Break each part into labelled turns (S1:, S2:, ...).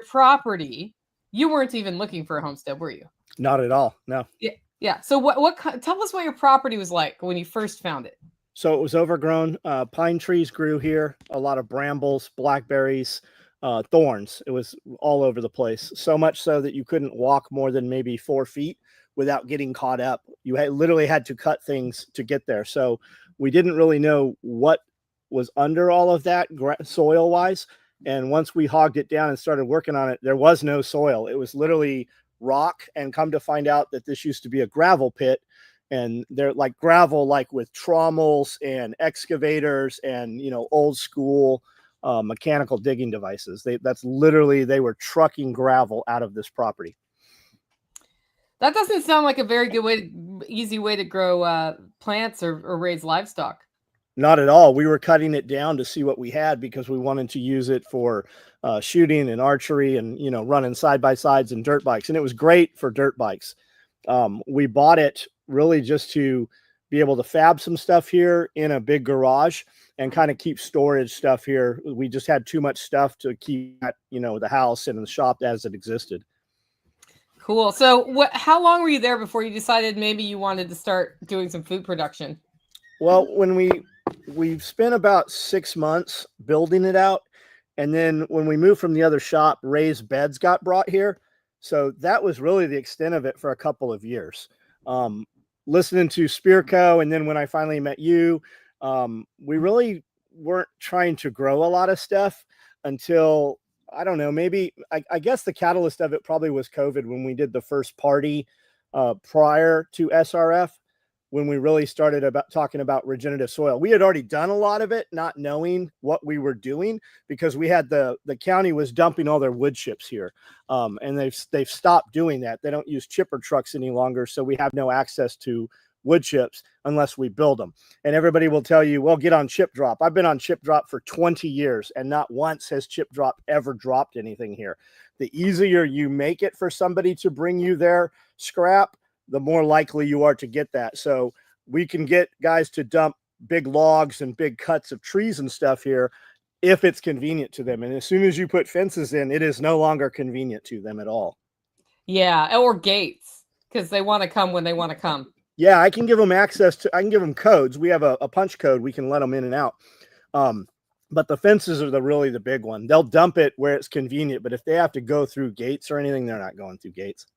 S1: property, you weren't even looking for a homestead, were you?
S2: Not at all. No.
S1: Yeah. Yeah. So tell us what your property was like when you first found it.
S2: So it was overgrown. Pine trees grew here, a lot of brambles, blackberries, thorns. It was all over the place. So much so that you couldn't walk more than maybe 4 feet without getting caught up. You literally had to cut things to get there. So we didn't really know what was under all of that soil wise. And once we hogged it down and started working on it, there was no soil. It was literally rock. And come to find out that this used to be a gravel pit, and they're like gravel, like with trommels and excavators and, old school mechanical digging devices. That's literally, they were trucking gravel out of this property.
S1: That doesn't sound like a very easy way to grow plants or raise livestock.
S2: Not at all. We were cutting it down to see what we had because we wanted to use it for shooting and archery and, running side by sides and dirt bikes. And it was great for dirt bikes. We bought it really just to be able to fab some stuff here in a big garage and kind of keep storage stuff here. We just had too much stuff to keep at, the house and the shop as it existed.
S1: Cool. So how long were you there before you decided maybe you wanted to start doing some food production?
S2: Well, when we spent about 6 months building it out. And then when we moved from the other shop, raised beds got brought here. So that was really the extent of it for a couple of years. Listening to Spearco, and then when I finally met you, we really weren't trying to grow a lot of stuff until, I don't know, maybe, I guess the catalyst of it probably was COVID when we did the first party prior to SRF, when we really started talking about regenerative soil. We had already done a lot of it, not knowing what we were doing, because we had the county was dumping all their wood chips here. And they've stopped doing that. They don't use chipper trucks any longer. So we have no access to wood chips unless we build them. And everybody will tell you, well, get on Chip Drop. I've been on Chip Drop for 20 years and not once has Chip Drop ever dropped anything here. The easier you make it for somebody to bring you their scrap, the more likely you are to get that. So we can get guys to dump big logs and big cuts of trees and stuff here if it's convenient to them. And as soon as you put fences in, it is no longer convenient to them at all.
S1: Yeah, or gates, because they want to come when they want to come.
S2: Yeah, I can give them access to, I can give them codes. We have a punch code. We can let them in and out. But the fences are really the big one. They'll dump it where it's convenient. But if they have to go through gates or anything, they're not going through gates.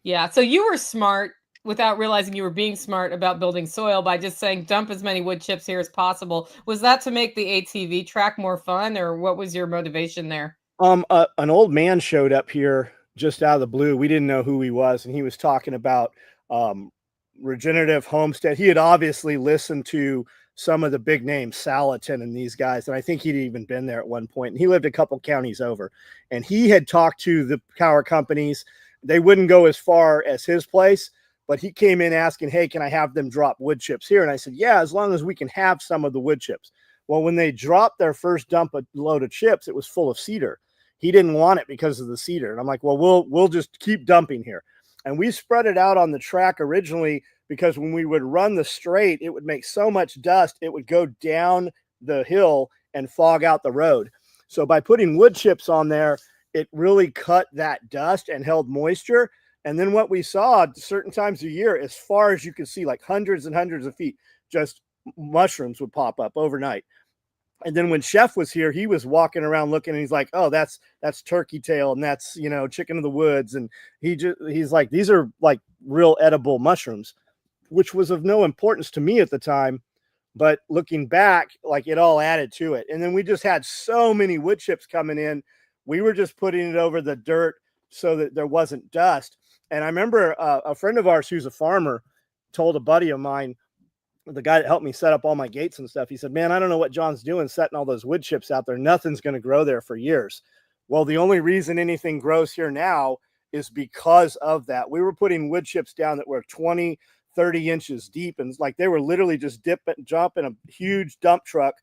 S1: Yeah, so you were smart without realizing you were being smart about building soil by just saying dump as many wood chips here as possible. Was that to make the ATV track more fun, or what was your motivation there?
S2: An old man showed up here just out of the blue. We didn't know who he was, and he was talking about regenerative homestead. He had obviously listened to some of the big names, Salatin and these guys, and I think he'd even been there at one point. And he lived a couple counties over, and he had talked to the power companies. They wouldn't go as far as his place, but he came in asking, hey, can I have them drop wood chips here? And I said, yeah, as long as we can have some of the wood chips. Well, when they dropped their first dump a load of chips, it was full of cedar. He didn't want it because of the cedar. And I'm like, well, we'll just keep dumping here. And we spread it out on the track originally because when we would run the straight, it would make so much dust, it would go down the hill and fog out the road. So by putting wood chips on there, it really cut that dust and held moisture. And then what we saw certain times a year, as far as you could see, like hundreds and hundreds of feet, just mushrooms would pop up overnight. And then when Chef was here, he was walking around looking and he's like, oh, that's turkey tail. And that's, chicken of the woods. And he's like, these are like real edible mushrooms, which was of no importance to me at the time. But looking back, like it all added to it. And then we just had so many wood chips coming in. We were just putting it over the dirt so that there wasn't dust. And I remember a friend of ours who's a farmer told a buddy of mine, the guy that helped me set up all my gates and stuff, he said, man, I don't know what John's doing setting all those wood chips out there. Nothing's going to grow there for years. Well, the only reason anything grows here now is because of that. We were putting wood chips down that were 20, 30 inches deep. And like they were literally just jump in a huge dump truck,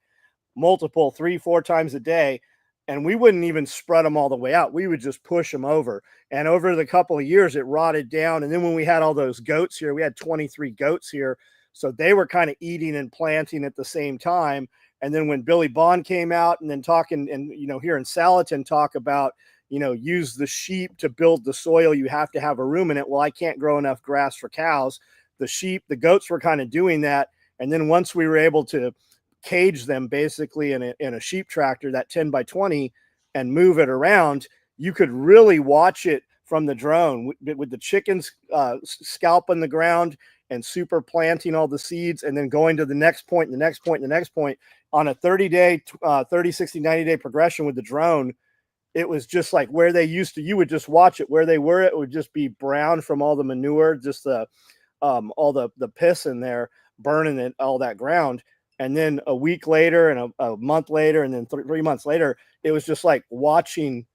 S2: multiple 3-4 times a day. And we wouldn't even spread them all the way out. We would just push them over. And over the couple of years, it rotted down. And then when we had all those goats here, we had 23 goats here. So they were kind of eating and planting at the same time. And then when Billy Bond came out and then talking and, hearing Salatin talk about, use the sheep to build the soil. You have to have a ruminant. Well, I can't grow enough grass for cows. The goats were kind of doing that. And then once we were able to cage them basically in a sheep tractor, that 10 by 20, and move it around, you could really watch it from the drone with the chickens scalping the ground and super planting all the seeds, and then going to the next point, and the next point, and the next point on a 30-day, 30, 60, 90-day progression with the drone. It was just like where they used to, you would just watch it where they were. It would just be brown from all the manure, just all the piss in there, burning it, all that ground. And then a week later and a month later, and then 3 months later, it was just like watching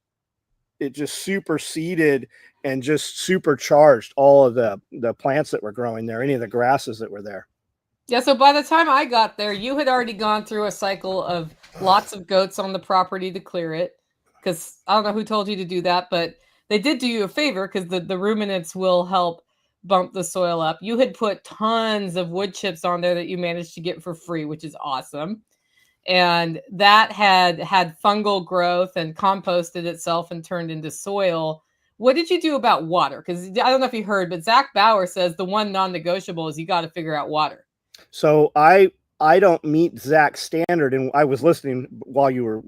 S2: it just superseded and just supercharged all of the plants that were growing there, any of the grasses that were there.
S1: Yeah, so by the time I got there, you had already gone through a cycle of lots of goats on the property to clear it. Because I don't know who told you to do that, but they did do you a favor, because the ruminants will help bump the soil up. You had put tons of wood chips on there that you managed to get for free, which is awesome. And that had fungal growth and composted itself and turned into soil. What did you do about water? Because I don't know if you heard, but Zach Bauer says the one non-negotiable is you got to figure out water.
S2: So I don't meet Zach's standard, and I was listening while you were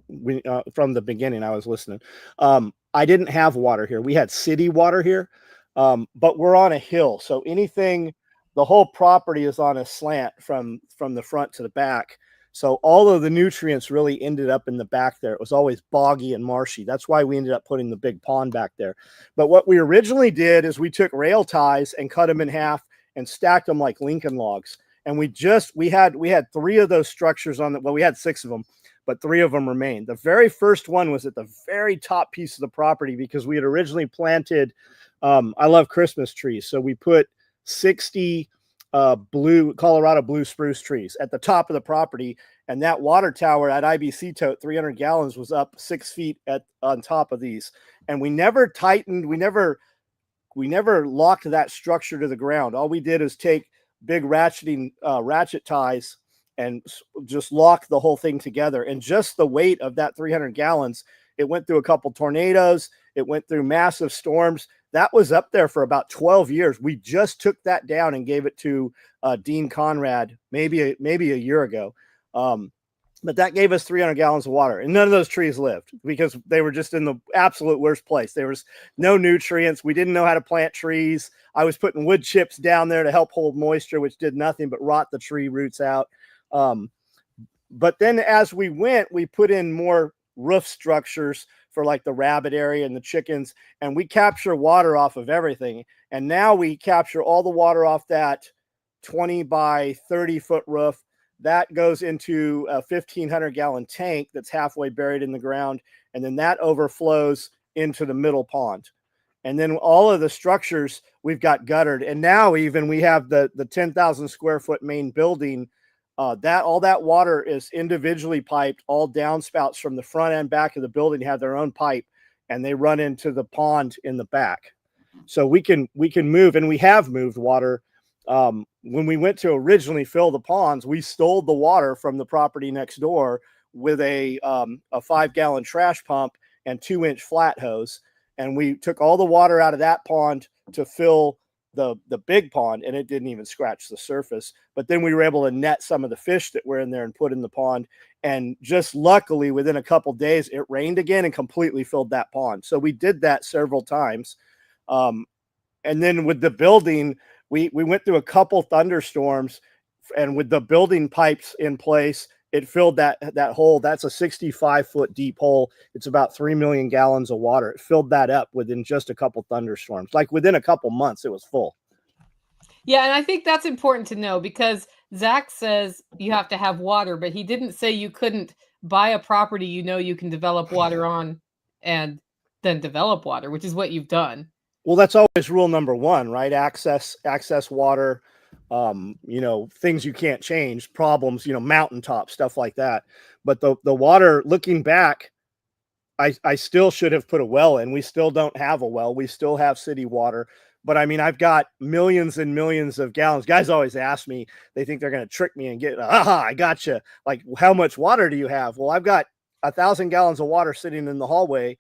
S2: from the beginning. I was listening. I didn't have water here. We had city water here, but we're on a hill, so the whole property is on a slant from the front to the back. So all of the nutrients really ended up in the back there. It was always boggy and marshy. That's why we ended up putting the big pond back there. But what we originally did is we took rail ties and cut them in half and stacked them like Lincoln logs. And we had 3 of those structures on we had 6 of them, but 3 of them remained. The very first one was at the very top piece of the property, because we had originally planted, I love Christmas trees. So we put 60 Colorado blue spruce trees at the top of the property. And that water tower at IBC tote, 300 gallons, was up 6 feet on top of these. And we never tightened. We never locked that structure to the ground. All we did is take big ratchet ties and just lock the whole thing together. And just the weight of that 300 gallons, it went through a couple tornadoes. It went through massive storms. That was up there for about 12 years. We just took that down and gave it to Dean Conrad maybe a year ago. But that gave us 300 gallons of water, and none of those trees lived because they were just in the absolute worst place. There was no nutrients. We didn't know how to plant trees. I was putting wood chips down there to help hold moisture, which did nothing but rot the tree roots out. But then as we went, we put in more roof structures for like the rabbit area and the chickens, and we capture water off of everything. And now we capture all the water off that 20 by 30 foot roof. That goes into a 1,500 gallon tank that's halfway buried in the ground. And then that overflows into the middle pond. And then all of the structures we've got guttered. And now even we have the 10,000 square foot main building. That all that water is individually piped. All downspouts from the front and back of the building have their own pipe, and they run into the pond in the back. So we can move, and we have moved water. When we went to originally fill the ponds, we stole the water from the property next door with a 5-gallon trash pump and 2-inch flat hose. And we took all the water out of that pond to fill the big pond, and it didn't even scratch the surface. But then we were able to net some of the fish that were in there and put in the pond. And just luckily, within a couple days, it rained again and completely filled that pond. So we did that several times. And then with the building, we went through a couple thunderstorms, and with the building pipes in place, it filled that hole. That's a 65-foot deep hole. It's about 3 million gallons of water. It filled that up within just a couple thunderstorms. Like within a couple months, it was full.
S1: Yeah, and I think that's important to know, because Zach says you have to have water, but he didn't say you couldn't buy a property you can develop water on and then develop water, which is what you've done.
S2: Well, that's always rule number 1, right? Access water, things you can't change, problems, mountaintop stuff like that. But the water, looking back, I still should have put a well in. We still don't have a well. We still have city water. But I mean, I've got millions and millions of gallons. Guys always ask me, they think they're going to trick me and get, I gotcha. Like, how much water do you have? Well, I've got 1,000 gallons of water sitting in the hallway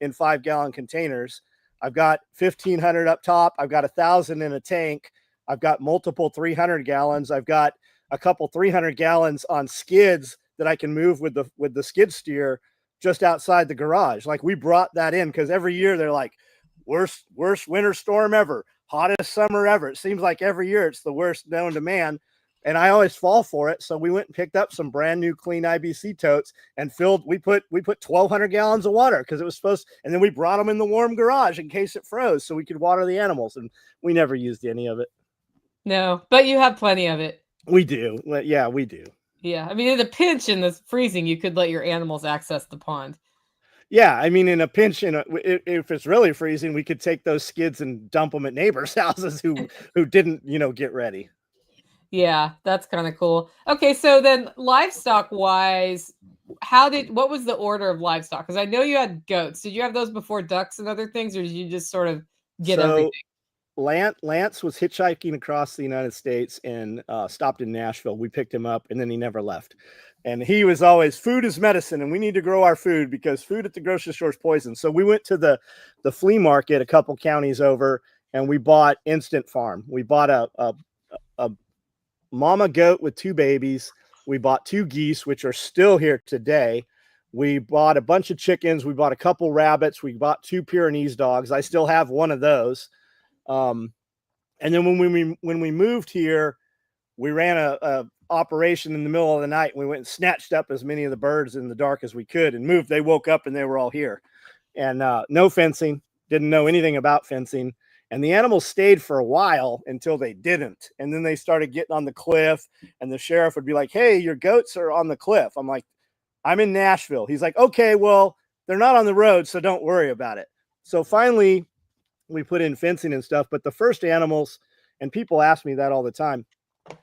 S2: in 5-gallon containers. I've got 1,500 up top. I've got 1,000 in a tank. I've got multiple 300 gallons. I've got a couple 300 gallons on skids that I can move with the skid steer just outside the garage. Like, we brought that in because every year they're like, worst winter storm ever, hottest summer ever. It seems like every year it's the worst known to man. And I always fall for it. So we went and picked up some brand new clean IBC totes and we put 1,200 gallons of water because it was supposed, and then we brought them in the warm garage in case it froze so we could water the animals. And we never used any of it.
S1: No, but you have plenty of it.
S2: We do. Yeah, we do.
S1: Yeah. I mean, in a pinch in the freezing, you could let your animals access the pond.
S2: Yeah, I mean, in a pinch, if it's really freezing, we could take those skids and dump them at neighbors' houses who didn't, get ready.
S1: Yeah, that's kind of cool. Okay, so then livestock wise, what was the order of livestock? Because I know you had goats. Did you have those before ducks and other things, or did you just sort of get everything?
S2: Lance was hitchhiking across the United States and stopped in Nashville. We picked him up, and then he never left. And he was always, food is medicine, and we need to grow our food because food at the grocery store is poison. So we went to the flea market a couple counties over, and we bought Instant Farm. We bought a mama goat with 2 babies. We bought 2 geese, which are still here today. We bought a bunch of chickens. We bought a couple rabbits. We bought 2 Pyrenees dogs. I still have one of those. And then when we moved here, we ran a operation in the middle of the night. We went and snatched up as many of the birds in the dark as we could and moved. They woke up and they were all here. And no fencing, didn't know anything about fencing. And the animals stayed for a while until they didn't. And then they started getting on the cliff, and the sheriff would be like, hey, your goats are on the cliff. I'm like, I'm in Nashville. He's like, okay, well, they're not on the road, so don't worry about it. So finally, we put in fencing and stuff. But the first animals, and people ask me that all the time,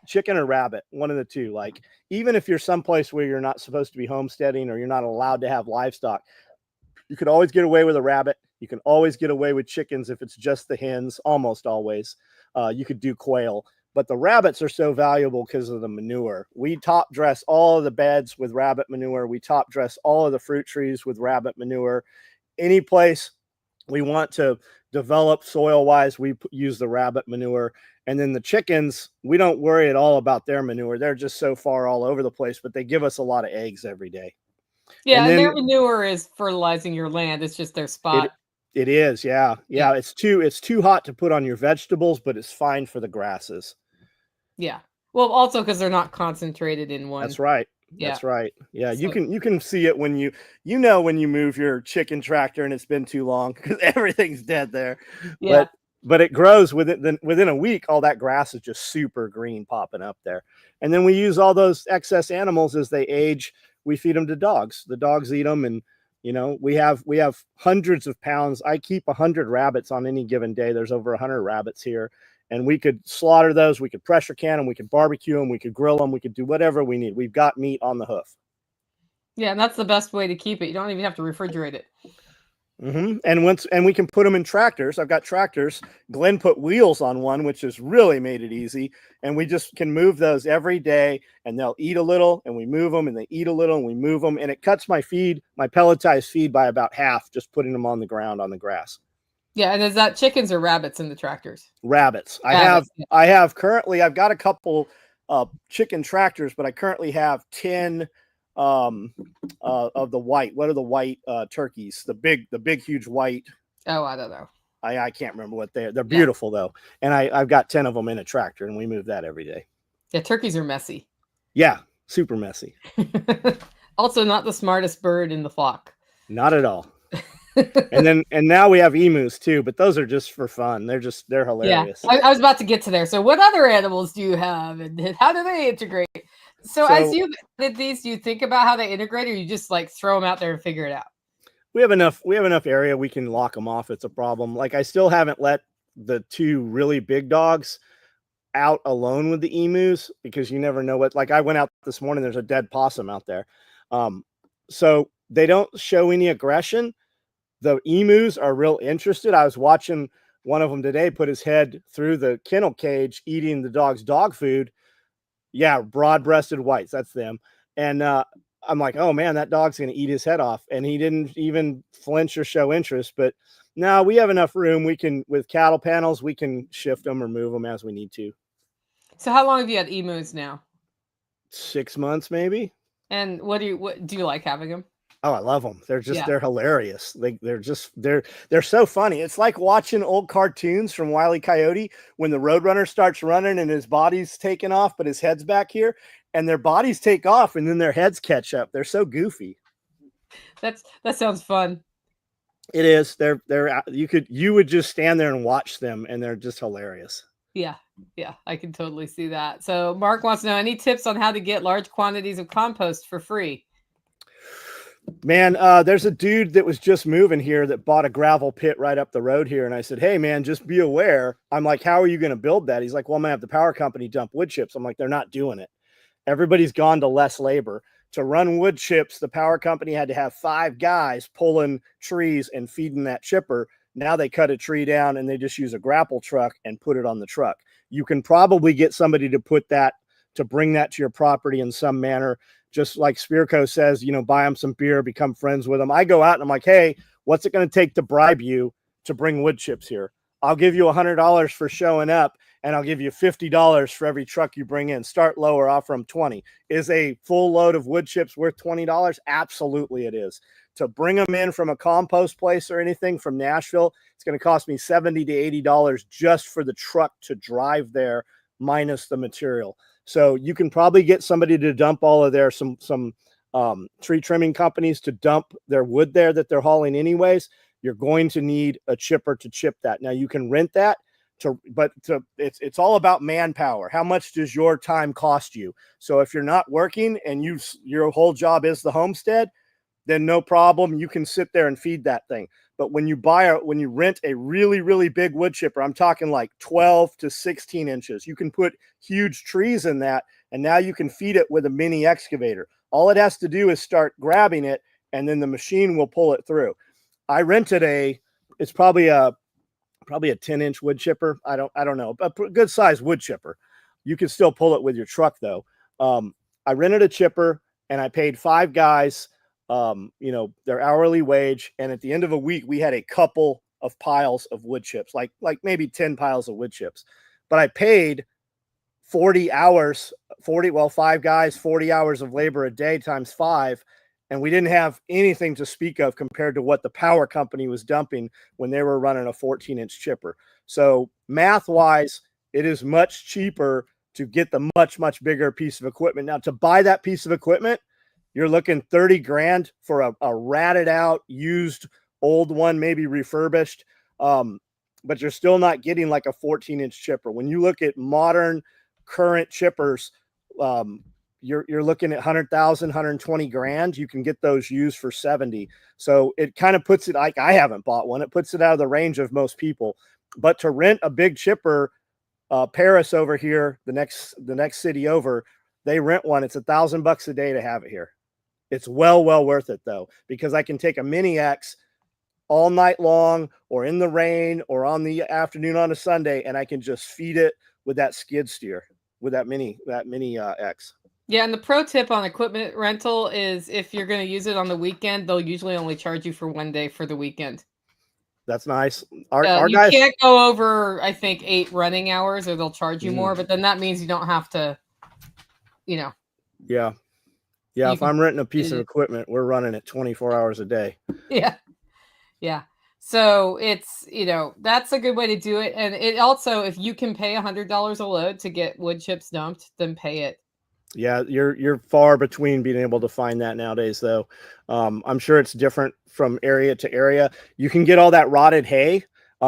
S2: chicken or rabbit, one of the two. Like, even if you're someplace where you're not supposed to be homesteading or you're not allowed to have livestock, you could always get away with a rabbit. You can always get away with chickens if it's just the hens, almost always. You could do quail. But the rabbits are so valuable because of the manure. We top dress all of the beds with rabbit manure. We top dress all of the fruit trees with rabbit manure. Any place we want to develop soil wise, we use the rabbit manure. And then the chickens, we don't worry at all about their manure. They're just so far all over the place, but they give us a lot of eggs every day.
S1: Yeah, and their manure is fertilizing your land. It's just their spot.
S2: It is, yeah. It's too hot to put on your vegetables, but it's fine for the grasses.
S1: Yeah. Well, also because they're not concentrated in one.
S2: That's right. Yeah. That's right. Yeah, so, you can see it when you when you move your chicken tractor and it's been too long because everything's dead there. Yeah. But it grows within a week. All that grass is just super green popping up there. And then we use all those excess animals as they age. We feed them to dogs. The dogs eat them, and we have hundreds of pounds. I keep 100 rabbits on any given day. There's over 100 rabbits here, and we could slaughter those. We could pressure can them. We could barbecue them. We could grill them. We could do whatever we need. We've got meat on the hoof.
S1: Yeah, and that's the best way to keep it. You don't even have to refrigerate it.
S2: Mm-hmm. And we can put them in tractors. I've got tractors. Glenn put wheels on one, which has really made it easy. And we just can move those every day, and they'll eat a little, and we move them, and they eat a little, and we move them. And it cuts my pelletized feed by about half, just putting them on the ground on the grass.
S1: Yeah. And is that chickens or rabbits in the tractors?
S2: Rabbits. I've got a couple chicken tractors, but I currently have 10 of the white. What are the white turkeys? The big huge white.
S1: Oh, I don't know.
S2: I can't remember what they're beautiful though. And I've got 10 of them in a tractor, and we move that every day.
S1: Yeah, turkeys are messy.
S2: Yeah, super messy.
S1: Also not the smartest bird in the flock.
S2: Not at all. and now we have emus too, but those are just for fun. They're hilarious.
S1: Yeah, I was about to get to there. So what other animals do you have, and how do they integrate? So as you did these, do you think about how they integrate, or you just like throw them out there and figure it out?
S2: We have enough area we can lock them off. It's a problem. Like, I still haven't let the 2 really big dogs out alone with the emus because you never know what. Like, I went out this morning, there's a dead possum out there. So they don't show any aggression. The emus are real interested. I was watching one of them today put his head through the kennel cage eating the dog's dog food. Yeah, broad-breasted whites, that's them. And I'm like, oh man, that dog's going to eat his head off. And he didn't even flinch or show interest. But now we have enough room. We can, with cattle panels, we can shift them or move them as we need to.
S1: So how long have you had emus now?
S2: 6 months, maybe.
S1: And what do you like having them?
S2: Oh, I love them. They're just,
S1: Yeah.
S2: they're hilarious. They're so funny. It's like watching old cartoons from Wile E. Coyote when the Roadrunner starts running and his body's taking off, but his head's back here, and their bodies take off and then their heads catch up. They're so goofy.
S1: That sounds fun.
S2: It is. You would just stand there and watch them, and they're just hilarious.
S1: Yeah. Yeah, I can totally see that. So Mark wants to know any tips on how to get large quantities of compost for free.
S2: Man, there's a dude that was just moving here that bought a gravel pit right up the road here. And I said, hey, man, just be aware. I'm like, how are you going to build that? He's like, well, I'm going to have the power company dump wood chips. I'm like, they're not doing it. Everybody's gone to less labor. To run wood chips, the power company had to have 5 guys pulling trees and feeding that chipper. Now they cut a tree down and they just use a grapple truck and put it on the truck. You can probably get somebody to bring that to your property in some manner. Just like Spirko says, you know, buy them some beer, become friends with them. I go out and I'm like, hey, what's it going to take to bribe you to bring wood chips here? I'll give you $100 for showing up, and I'll give you $50 for every truck you bring in. Start lower, offer them 20. Is a full load of wood chips worth $20? Absolutely it is. To bring them in from a compost place or anything from Nashville, it's going to cost me $70 to $80 just for the truck to drive there, minus the material. So you can probably get somebody to dump all of their some tree trimming companies to dump their wood there that they're hauling anyways. You're going to need a chipper to chip that. Now you can rent that it's all about manpower. How much does your time cost you? So if you're not working and your whole job is the homestead, then no problem. You can sit there and feed that thing. But when you rent a really, really big wood chipper, I'm talking like 12 to 16 inches, you can put huge trees in that. And now you can feed it with a mini excavator. All it has to do is start grabbing it, and then the machine will pull it through. I rented it's probably a 10-inch wood chipper. I don't know, a good size wood chipper. You can still pull it with your truck though. I rented a chipper and I paid 5 guys, their hourly wage. And at the end of a week, we had a couple of piles of wood chips, like maybe 10 piles of wood chips, but I paid 40 hours, 5 guys, 40 hours of labor a day times 5. And we didn't have anything to speak of compared to what the power company was dumping when they were running a 14-inch chipper. So math wise, it is much cheaper to get the much, much bigger piece of equipment. Now to buy that piece of equipment, you're looking 30 grand for a ratted out, used old one, maybe refurbished. But you're still not getting like a 14-inch chipper. When you look at modern current chippers, you're looking at 100,000, 120 grand. You can get those used for 70. So it kind of puts it, like, I haven't bought one. It puts it out of the range of most people. But to rent a big chipper, Paris over here, the next city over, they rent one. It's $1,000 a day to have it here. It's well worth it though, because I can take a mini X all night long, or in the rain, or on the afternoon on a Sunday, and I can just feed it with that skid steer, with that mini X.
S1: Yeah, and the pro tip on equipment rental is if you're going to use it on the weekend, they'll usually only charge you for 1 day for the weekend.
S2: That's nice.
S1: You
S2: Guys
S1: can't go over, I think, 8 running hours, or they'll charge you more. But then that means you don't have to,
S2: Yeah. If I'm renting a piece of equipment, we're running it 24 hours a day.
S1: Yeah. So it's, that's a good way to do it. And it also, if you can pay $100 a load to get wood chips dumped, then pay it.
S2: Yeah, you're far between being able to find that nowadays, though. I'm sure it's different from area to area. You can get all that rotted hay.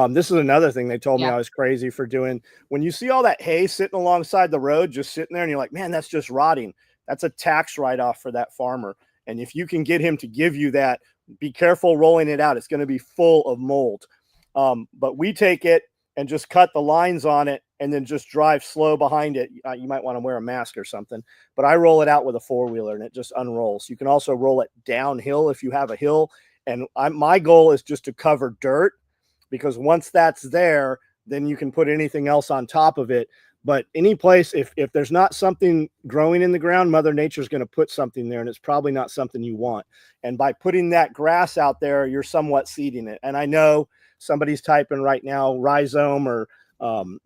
S2: This is another thing they told me I was crazy for doing. When you see all that hay sitting alongside the road, just sitting there, and you're like, man, that's just rotting. That's a tax write-off for that farmer. And if you can get him to give you that, be careful rolling it out. It's going to be full of mold. But we take it and just cut the lines on it, and then just drive slow behind it. You might want to wear a mask or something, but I roll it out with a 4-wheeler and it just unrolls. You can also roll it downhill if you have a hill. And my goal is just to cover dirt, because once that's there, then you can put anything else on top of it. But any place, if there's not something growing in the ground, Mother Nature's going to put something there, and it's probably not something you want. And by putting that grass out there, you're somewhat seeding it. And I know somebody's typing right now rhizome, or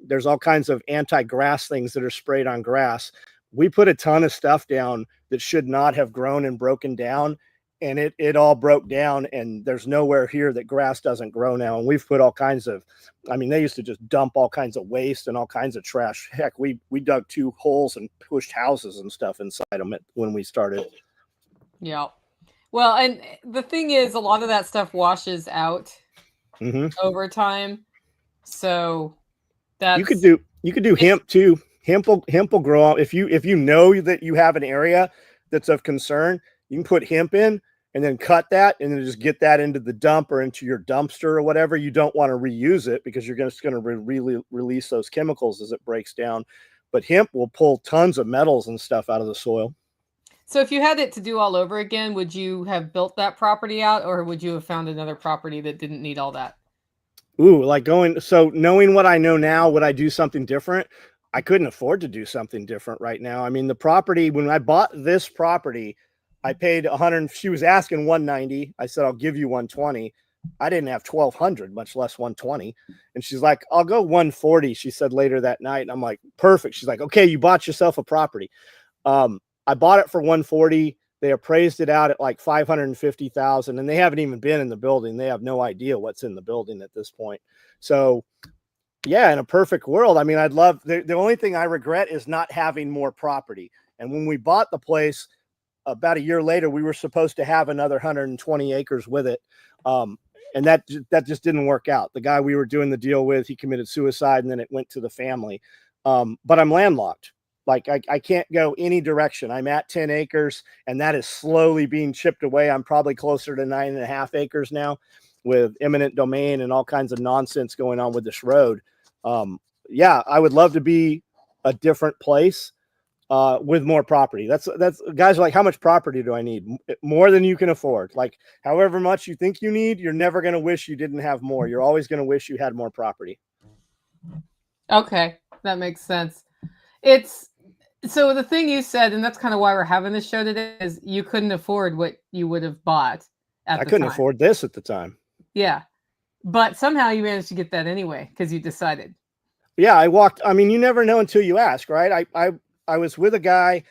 S2: there's all kinds of anti-grass things that are sprayed on grass. We put a ton of stuff down that should not have grown and broken down, and it all broke down, and there's nowhere here that grass doesn't grow now. And we've put all kinds of, I mean, they used to just dump all kinds of waste and all kinds of trash. Heck, we dug 2 holes and pushed houses and stuff inside them when we started.
S1: Yeah. Well, and the thing is, a lot of that stuff washes out over time. So that's,
S2: you could do hemp too. Hemp will grow up if you know that you have an area that's of concern. You can put hemp in and then cut that and then just get that into the dump or into your dumpster or whatever. You don't want to reuse it because you're just going to really release those chemicals as it breaks down. But hemp will pull tons of metals and stuff out of the soil.
S1: So if you had it to do all over again, would you have built that property out, or would you have found another property that didn't need all that?
S2: Ooh, like knowing what I know now, would I do something different? I couldn't afford to do something different right now. I mean, the property, when I bought this property, I paid 100. She was asking 190. I said, I'll give you 120. I didn't have 1,200, much less 120. And she's like, I'll go 140. She said later that night. And I'm like, perfect. She's like, okay, you bought yourself a property. I bought it for 140. They appraised it out at like 550,000, and they haven't even been in the building. They have no idea what's in the building at this point. So yeah, in a perfect world, I mean, I'd love, the only thing I regret is not having more property. And when we bought the place, about a year later, we were supposed to have another 120 acres with it. And that just didn't work out. The guy we were doing the deal with, he committed suicide, and then it went to the family. But I'm landlocked. Like I can't go any direction. I'm at 10 acres, and that is slowly being chipped away. I'm probably closer to 9.5 acres now, with eminent domain and all kinds of nonsense going on with this road. Yeah, I would love to be a different place with more property. That's guys are like, how much property do I need? More than you can afford. Like however much you think you need, you're never going to wish you didn't have more. You're always going to wish you had more property.
S1: Okay, that makes sense. It's so the thing you said, and that's kind of why we're having this show today, is you couldn't afford what you would have bought at the time.
S2: I couldn't afford this at the time.
S1: Yeah. But somehow you managed to get that anyway because you decided.
S2: Yeah, I mean, you never know until you ask, right? I was with a guy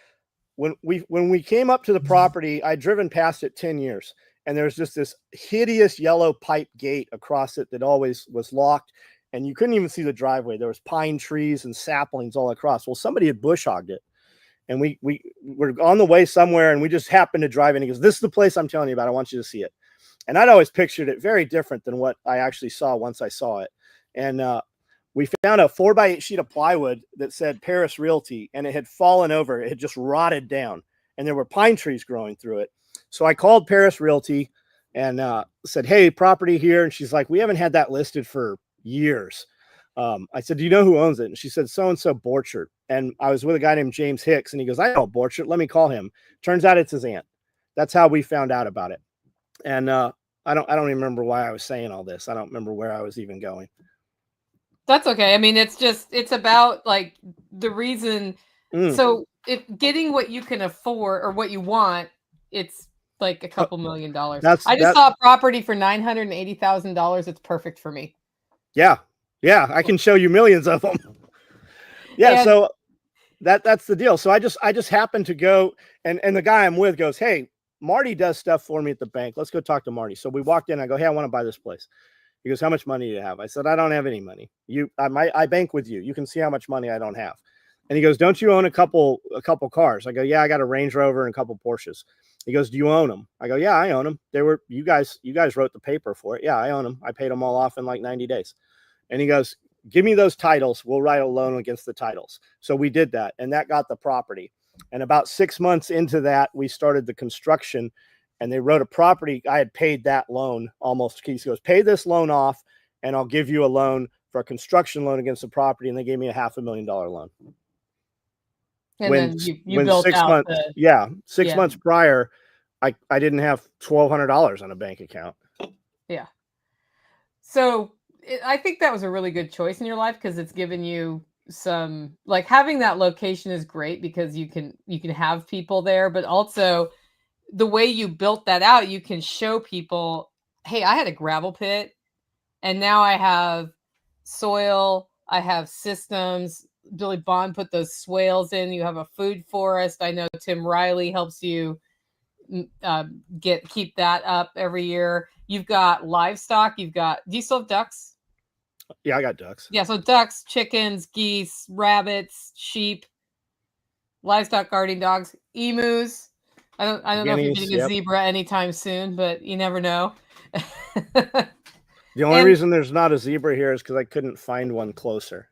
S2: when we came up to the property. I'd driven past it 10 years, and there's just this hideous yellow pipe gate across it that always was locked, and you couldn't even see the driveway. There was pine trees and saplings all across. Well, somebody had bush hogged it, and we were on the way somewhere, and we just happened to drive in. He goes, "This is the place I'm telling you about. I want you to see it." And I'd always pictured it very different than what I actually saw once I saw it. And we found a 4x8 sheet of plywood that said Paris Realty, and it had fallen over. It had just rotted down, and there were pine trees growing through it. So I called Paris Realty and said, "Hey, property here." And she's like, "We haven't had that listed for years." I said, "Do you know who owns it?" And she said, "So-and-so Borchert." And I was with a guy named James Hicks, and he goes, "I know Borchert. Let me call him." Turns out it's his aunt. That's how we found out about it. And I don't even remember why I was saying all this. I don't remember where I was even going.
S1: That's okay. I mean, it's about like the reason. So if getting what you can afford or what you want, it's like a couple $1 million. I just saw a property for $980,000. It's perfect for me.
S2: Yeah. I can show you millions of them. Yeah. And so that's the deal. So I just happened to go, and the guy I'm with goes, "Hey, Marty does stuff for me at the bank. Let's go talk to Marty." So we walked in. I go, "Hey, I want to buy this place." He goes, "How much money do you have?" I said, "I don't have any money. I bank with you. You can see how much money I don't have." And he goes, "Don't you own a couple cars?" I go, "Yeah, I got a Range Rover and a couple Porsches." He goes, "Do you own them?" I go, "Yeah, I own them. You guys wrote the paper for it." "Yeah, I own them. I paid them all off in like 90 days. And he goes, "Give me those titles. We'll write a loan against the titles." So we did that, and that got the property. And about 6 months into that, we started the construction, and they wrote a property. I had paid that loan almost. He goes, "Pay this loan off, and I'll give you a loan for a construction loan against the property." And they gave me a $500,000 loan.
S1: And then you built
S2: 6
S1: out
S2: months, six months prior, I didn't have $1,200 on a bank account.
S1: Yeah. So I think that was a really good choice in your life because it's given you some, like, having that location is great because you can have people there, but also the way you built that out, you can show people, hey, I had a gravel pit and now I have soil, I have systems. Billy Bond put those swales in. You have a food forest. I know Tim Riley helps you keep that up every year. You've got livestock. Do you still have ducks?
S2: Yeah, I got ducks.
S1: Yeah, so ducks, chickens, geese, rabbits, sheep, livestock, guarding dogs, emus. I don't know if you're
S2: Guineas,
S1: getting a
S2: yep.
S1: zebra anytime soon, but you never know.
S2: The only
S1: And
S2: reason there's not a zebra here is because I couldn't find one closer.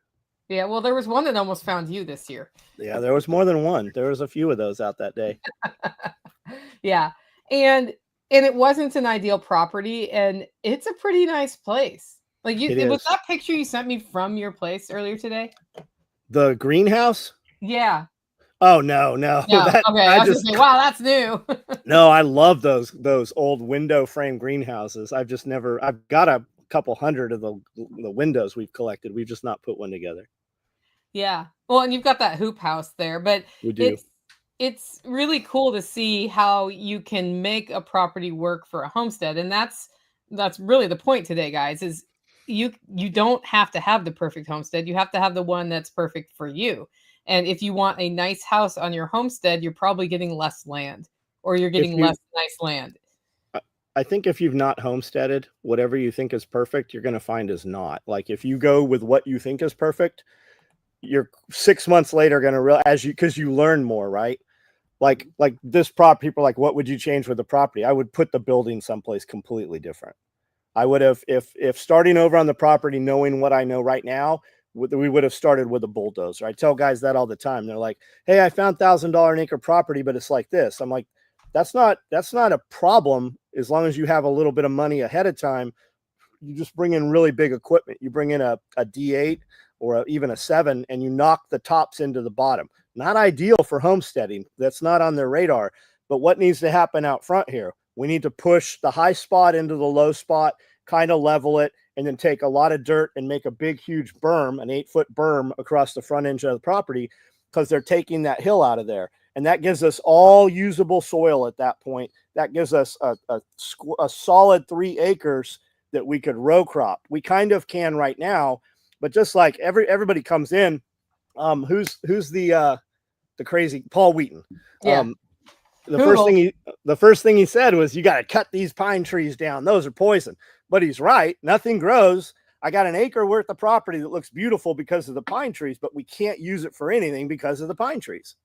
S1: yeah, well, there was one that almost found you this year.
S2: Yeah, there was more than one. There was a few of those out that day.
S1: Yeah. And it wasn't an ideal property, and it's a pretty nice place. Like,
S2: It
S1: it was
S2: is.
S1: that picture you sent me from your place earlier today?
S2: The greenhouse?
S1: Yeah.
S2: Oh no.
S1: No.
S2: That
S1: Okay. I
S2: I
S1: was gonna
S2: just
S1: say, wow, that's new.
S2: no, I love those old window frame greenhouses. I've got a couple hundred of the windows we've collected. We've just not put one together.
S1: Yeah. Well, and you've got that hoop house there, but
S2: We do.
S1: it's really cool to see how you can make a property work for a homestead. And that's really the point today, guys, is you don't have to have the perfect homestead. You have to have the one that's perfect for you. And if you want a nice house on your homestead, you're probably getting less land, or you're
S2: If
S1: getting
S2: you
S1: less nice land.
S2: I think if you've not homesteaded, whatever you think is perfect, you're going to find is not. Like if you go with what you think is perfect, you're 6 months later going to realize because you learn more, right? Like this prop, people are like, what would you change with the property? I would put the building someplace completely different. I would have, if starting over on the property, knowing what I know right now, we would have started with a bulldozer. I tell guys that all the time. They're like, hey, I found $1,000 an acre property, but it's like this. I'm like, that's not a problem as long as you have a little bit of money ahead of time. You just bring in really big equipment. You bring in a D8 or even a 7, and you knock the tops into the bottom. Not ideal for homesteading. That's not on their radar. But what needs to happen out front here? We need to push the high spot into the low spot, kind of level it, and then take a lot of dirt and make a big, huge berm, an 8-foot berm across the front edge of the property, because they're taking that hill out of there. And that gives us all usable soil at that point. That gives us a solid 3 acres that we could row crop. We kind of can right now, but just like everybody comes in, who's the crazy Paul Wheaton?
S1: Yeah.
S2: The
S1: Google.
S2: first thing he said was, you got to cut these pine trees down. Those are poison. But he's right. Nothing grows. I got an acre worth of property that looks beautiful because of the pine trees, but we can't use it for anything because of the pine trees.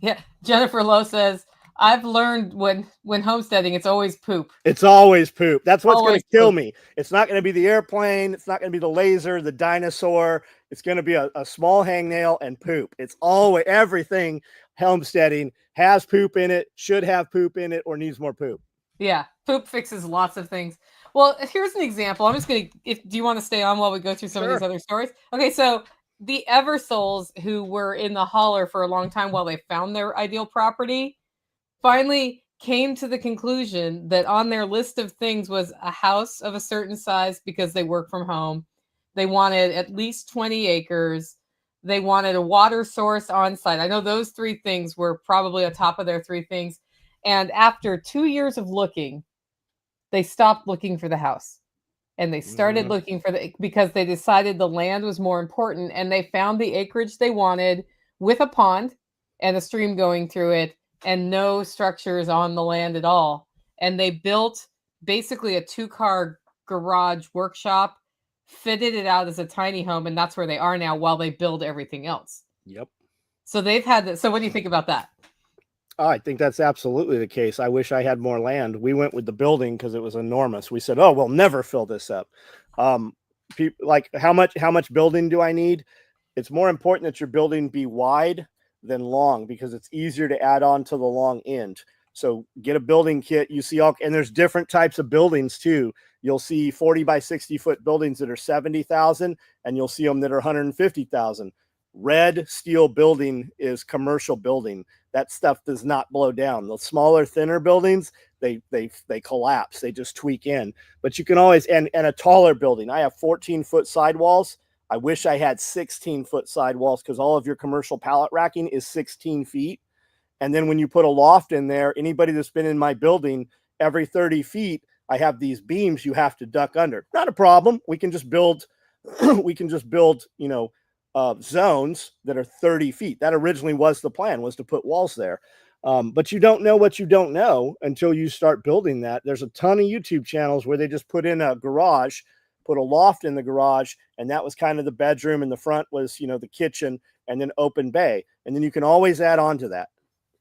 S1: Yeah. Jennifer Lowe says, I've learned when homesteading, it's always poop.
S2: It's always poop. That's what's going
S1: Always
S2: to kill
S1: poop.
S2: me. It's not going to be the airplane. It's not going to be the laser, the dinosaur. It's going to be a small hangnail and poop. It's always, everything homesteading has poop in it, should have poop in it, or needs more poop.
S1: Yeah. Poop fixes lots of things. Well, here's an example. I'm just going to, do you want to stay on while we go through some of these
S2: Sure.
S1: other stories? Okay. So the Eversoles, who were in the holler for a long time while they found their ideal property, finally came to the conclusion that on their list of things was a house of a certain size because they work from home. They wanted at least 20 acres. They wanted a water source on site. I know those 3 things were probably on top of their 3 things. And after 2 years of looking, they stopped looking for the house and they started looking for because they decided the land was more important, and they found the acreage they wanted with a pond and a stream going through it and no structures on the land at all. And they built basically a 2-car garage workshop, fitted it out as a tiny home, and that's where they are now while they build everything else.
S2: Yep.
S1: So they've had that. So what do you think about that?
S2: Oh, I think that's absolutely the case. I wish I had more land. We went with the building because it was enormous. We said, "Oh, we'll never fill this up." Like how much building do I need? It's more important that your building be wide than long because it's easier to add on to the long end. So get a building kit. You see and there's different types of buildings too. You'll see 40 by 60 foot buildings that are 70,000, and you'll see them that are 150,000. Red steel building is commercial building. That stuff does not blow down. The smaller, thinner buildings, they collapse. They just tweak in. But you can always, and a taller building. I have 14-foot sidewalls. I wish I had 16-foot sidewalls because all of your commercial pallet racking is 16 feet. And then when you put a loft in there, anybody that's been in my building, every 30 feet, I have these beams you have to duck under. Not a problem. We can just build, zones that are 30 feet. That originally was the plan, was to put walls there. But you don't know what you don't know until you start building that. There's a ton of YouTube channels where they just put in a garage, put a loft in the garage, and that was kind of the bedroom, and the front was, the kitchen, and then open bay. And then you can always add on to that.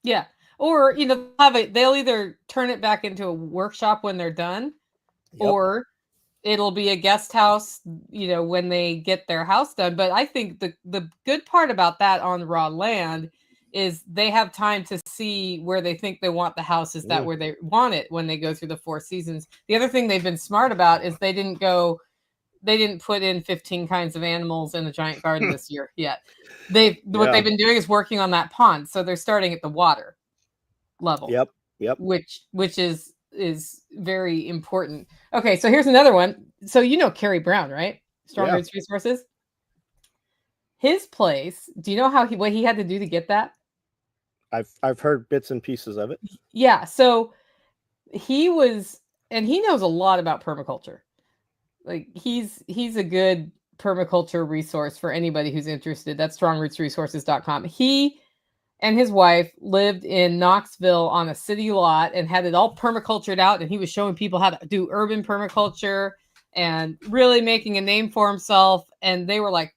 S1: Yeah. Or, they'll either turn it back into a workshop when they're done, or it'll be a guest house, when they get their house done. But I think the good part about that on raw land is they have time to see where they think they want the house. Is that where they want it when they go through the 4 seasons? The other thing they've been smart about is they didn't put in 15 kinds of animals in a giant garden this year yet. What they've been doing is working on that pond. So they're starting at the water level.
S2: Yep.
S1: Which is very important. Okay, so here's another one. So Kerry Brown, right? Strong Roots Resources. His place, do you know what he had to do to get that?
S2: I've heard bits and pieces of it.
S1: Yeah, so he knows a lot about permaculture. Like he's a good permaculture resource for anybody who's interested. That's strongrootsresources.com. He and his wife lived in Knoxville on a city lot and had it all permacultured out. And he was showing people how to do urban permaculture and really making a name for himself. And they were like,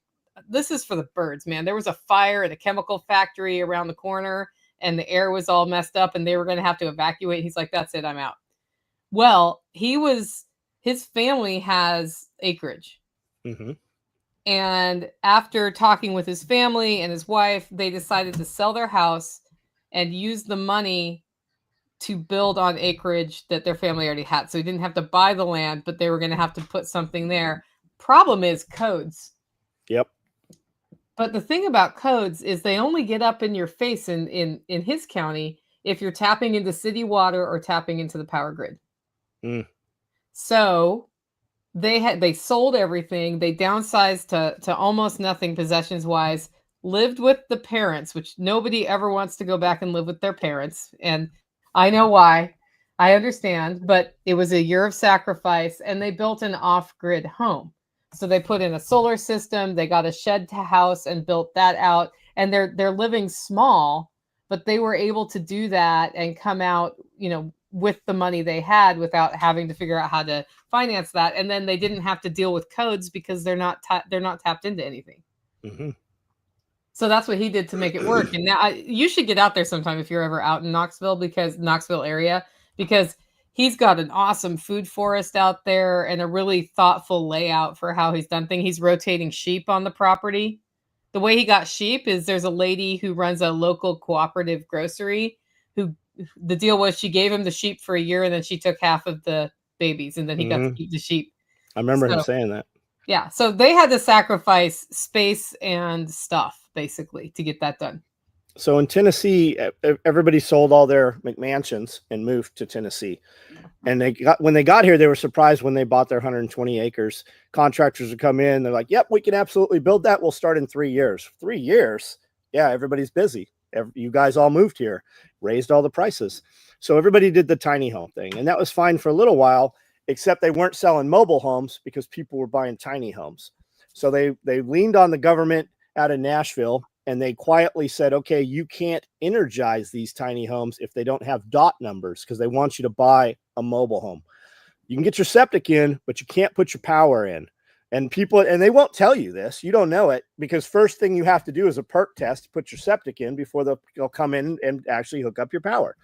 S1: this is for the birds, man. There was a fire at a chemical factory around the corner and the air was all messed up and they were going to have to evacuate. He's like, that's it, I'm out. Well, his family has acreage.
S2: Mm-hmm.
S1: And after talking with his family and his wife, they decided to sell their house and use the money to build on acreage that their family already had. So he didn't have to buy the land, but they were going to have to put something there. Problem is codes.
S2: Yep.
S1: But the thing about codes is they only get up in your face in his county if you're tapping into city water or tapping into the power grid. So they sold everything. They downsized to almost nothing possessions wise, lived with the parents, which nobody ever wants to go back and live with their parents. And I know why. I understand, but it was a year of sacrifice and they built an off-grid home. So they put in a solar system, they got a shed to house and built that out. And they're living small, but they were able to do that and come out, with the money they had without having to figure out how to finance that. And then they didn't have to deal with codes because they're not tapped into anything.
S2: Mm-hmm.
S1: So that's what he did to make it work. And now you should get out there sometime if you're ever out in Knoxville area, because he's got an awesome food forest out there and a really thoughtful layout for how he's done things. He's rotating sheep on the property. The way he got sheep is there's a lady who runs a local cooperative grocery who the deal was she gave him the sheep for a year and then she took half of the babies and then he got to keep the sheep.
S2: I remember him saying that.
S1: Yeah. So they had to sacrifice space and stuff basically to get that done.
S2: So in Tennessee, everybody sold all their McMansions and moved to Tennessee. And when they got here, they were surprised when they bought their 120 acres. Contractors would come in. They're like, yep, we can absolutely build that. We'll start in 3 years. 3 years? Yeah, everybody's busy. You guys all moved here, raised all the prices. So everybody did the tiny home thing. And that was fine for a little while, except they weren't selling mobile homes because people were buying tiny homes. So they leaned on the government out of Nashville. And they quietly said, okay, you can't energize these tiny homes if they don't have dot numbers because they want you to buy a mobile home. You can get your septic in, but you can't put your power in. And they won't tell you this. You don't know it because first thing you have to do is a perk test to put your septic in before they'll come in and actually hook up your power.